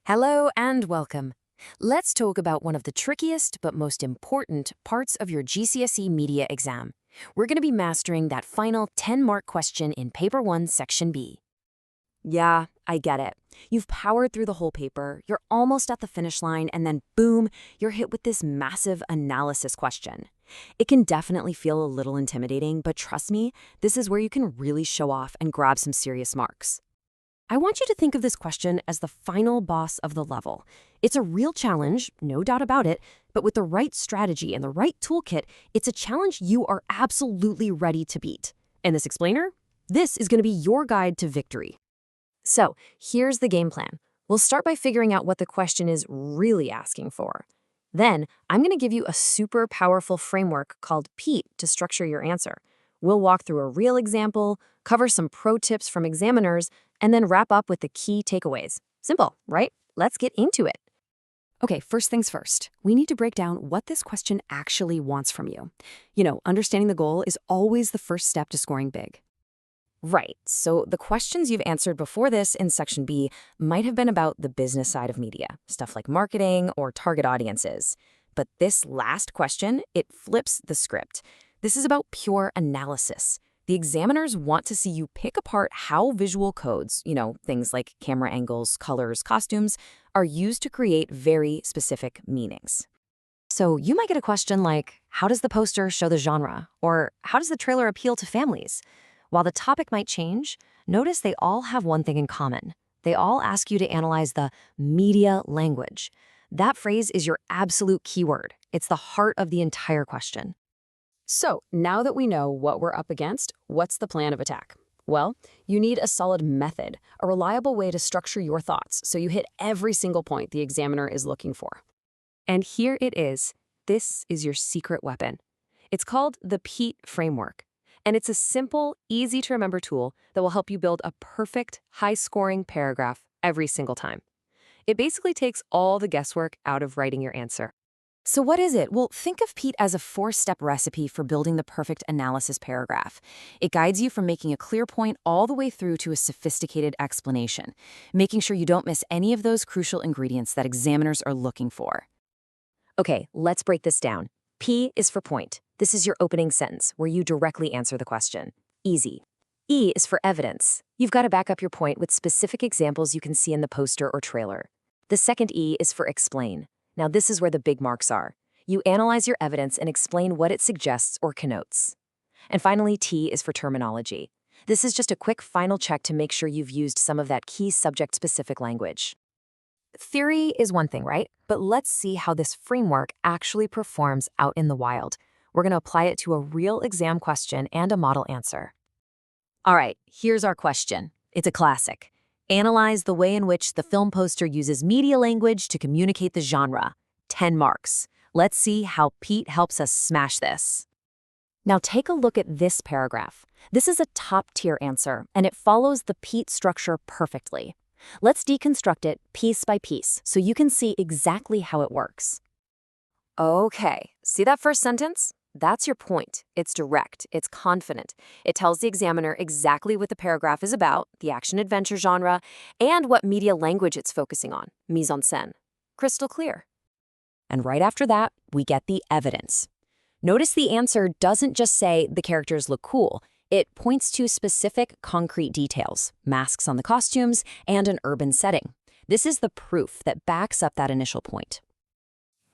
Hello and welcome. Let's talk about one of the trickiest but most important parts of your GCSE media exam. We're going to be mastering that final 10-mark question in Paper 1, Section B. Yeah, I get it. You've powered through the whole paper, you're almost at the finish line, and then boom, you're hit with this massive analysis question. It can definitely feel a little intimidating, but trust me, this is where you can really show off and grab some serious marks. I want you to think of this question as the final boss of the level. It's a real challenge, no doubt about it, but with the right strategy and the right toolkit, it's a challenge you are absolutely ready to beat. And this explainer? This is going to be your guide to victory. So, here's the game plan. We'll start by figuring out what the question is really asking for. Then, I'm going to give you a super powerful framework called PEAT to structure your answer. We'll walk through a real example, cover some pro tips from examiners, and then wrap up with the key takeaways. Simple, right? Let's get into it. Okay, first things first. We need to break down what this question actually wants from you. Understanding the goal is always the first step to scoring big. Right, so the questions you've answered before this in Section B might have been about the business side of media, stuff like marketing or target audiences. But this last question, it flips the script. This is about pure analysis. The examiners want to see you pick apart how visual codes, things like camera angles, colors, costumes, are used to create very specific meanings. So you might get a question like, how does the poster show the genre? Or how does the trailer appeal to families? While the topic might change, notice they all have one thing in common. They all ask you to analyze the media language. That phrase is your absolute keyword. It's the heart of the entire question. So, now that we know what we're up against, what's the plan of attack? Well, you need a solid method, a reliable way to structure your thoughts so you hit every single point the examiner is looking for. And here it is. This is your secret weapon. It's called the PEAT framework. And it's a simple, easy-to-remember tool that will help you build a perfect, high-scoring paragraph every single time. It basically takes all the guesswork out of writing your answer. So what is it? Well, think of PEAT as a 4-step recipe for building the perfect analysis paragraph. It guides you from making a clear point all the way through to a sophisticated explanation, making sure you don't miss any of those crucial ingredients that examiners are looking for. Okay, let's break this down. P is for point. This is your opening sentence, where you directly answer the question. Easy. E is for evidence. You've got to back up your point with specific examples you can see in the poster or trailer. The second E is for explain. Now this is where the big marks are. You analyze your evidence and explain what it suggests or connotes. And finally, T is for terminology. This is just a quick final check to make sure you've used some of that key subject-specific language. Theory is one thing, right? But let's see how this framework actually performs out in the wild. We're going to apply it to a real exam question and a model answer. All right, here's our question. It's a classic. Analyze the way in which the film poster uses media language to communicate the genre. 10 marks. Let's see how PEAT helps us smash this. Now take a look at this paragraph. This is a top-tier answer, and it follows the PEAT structure perfectly. Let's deconstruct it piece by piece so you can see exactly how it works. Okay, see that first sentence? That's your point. It's direct, it's confident. It tells the examiner exactly what the paragraph is about, the action-adventure genre, and what media language it's focusing on, mise en scène. Crystal clear. And right after that, we get the evidence. Notice the answer doesn't just say the characters look cool. It points to specific, concrete details, masks on the costumes, and an urban setting. This is the proof that backs up that initial point.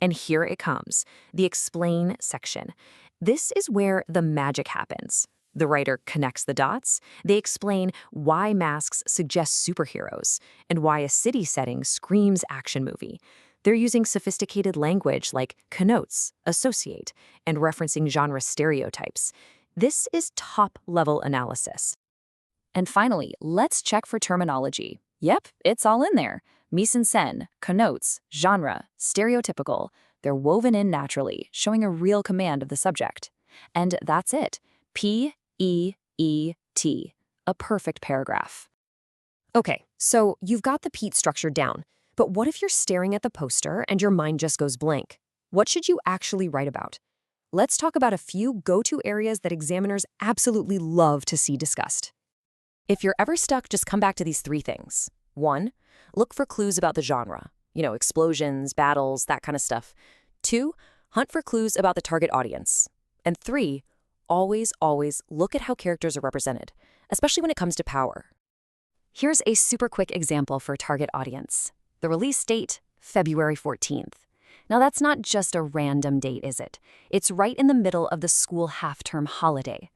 And here it comes, the explain section. This is where the magic happens. The writer connects the dots. They explain why masks suggest superheroes and why a city setting screams action movie. They're using sophisticated language like connotes, associate, and referencing genre stereotypes. This is top-level analysis. And finally, let's check for terminology. Yep, it's all in there. Mise en scène, connotes, genre, stereotypical. They're woven in naturally, showing a real command of the subject. And that's it. P-E-E-T. A perfect paragraph. Okay, so you've got the PEAT structure down. But what if you're staring at the poster and your mind just goes blank? What should you actually write about? Let's talk about a few go-to areas that examiners absolutely love to see discussed. If you're ever stuck, just come back to these 3 things. 1. Look for clues about the genre. Explosions, battles, that kind of stuff. 2. Hunt for clues about the target audience. And 3. Always look at how characters are represented, especially when it comes to power. Here's a super quick example for target audience. The release date, February 14th. Now that's not just a random date, is it? It's right in the middle of the school half-term holiday.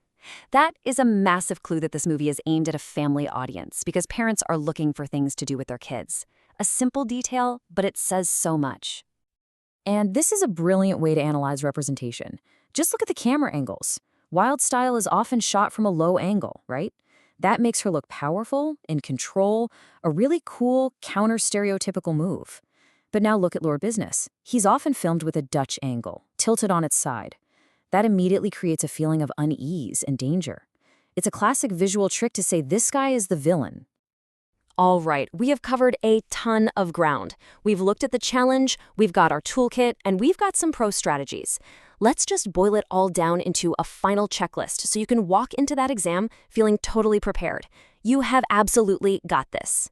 That is a massive clue that this movie is aimed at a family audience because parents are looking for things to do with their kids. A simple detail, but it says so much. And this is a brilliant way to analyze representation. Just look at the camera angles. Wild Style is often shot from a low angle, right? That makes her look powerful, in control, a really cool, counter-stereotypical move. But now look at Lord Business. He's often filmed with a Dutch angle, tilted on its side. That immediately creates a feeling of unease and danger. It's a classic visual trick to say this guy is the villain. All right, we have covered a ton of ground. We've looked at the challenge, we've got our toolkit, and we've got some pro strategies. Let's just boil it all down into a final checklist so you can walk into that exam feeling totally prepared. You have absolutely got this.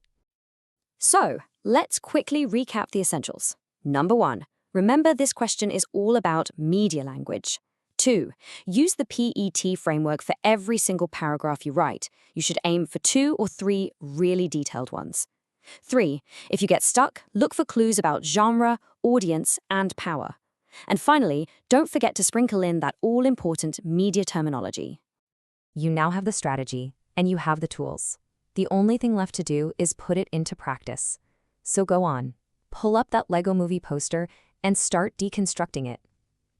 So, let's quickly recap the essentials. Number 1, remember this question is all about media language. 2, use the PET framework for every single paragraph you write. You should aim for 2 or 3 really detailed ones. 3, if you get stuck, look for clues about genre, audience, and power. And finally, don't forget to sprinkle in that all-important media terminology. You now have the strategy, and you have the tools. The only thing left to do is put it into practice. So go on, pull up that Lego Movie poster and start deconstructing it.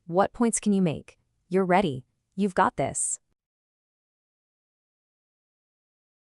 What points can you make? You're ready. You've got this.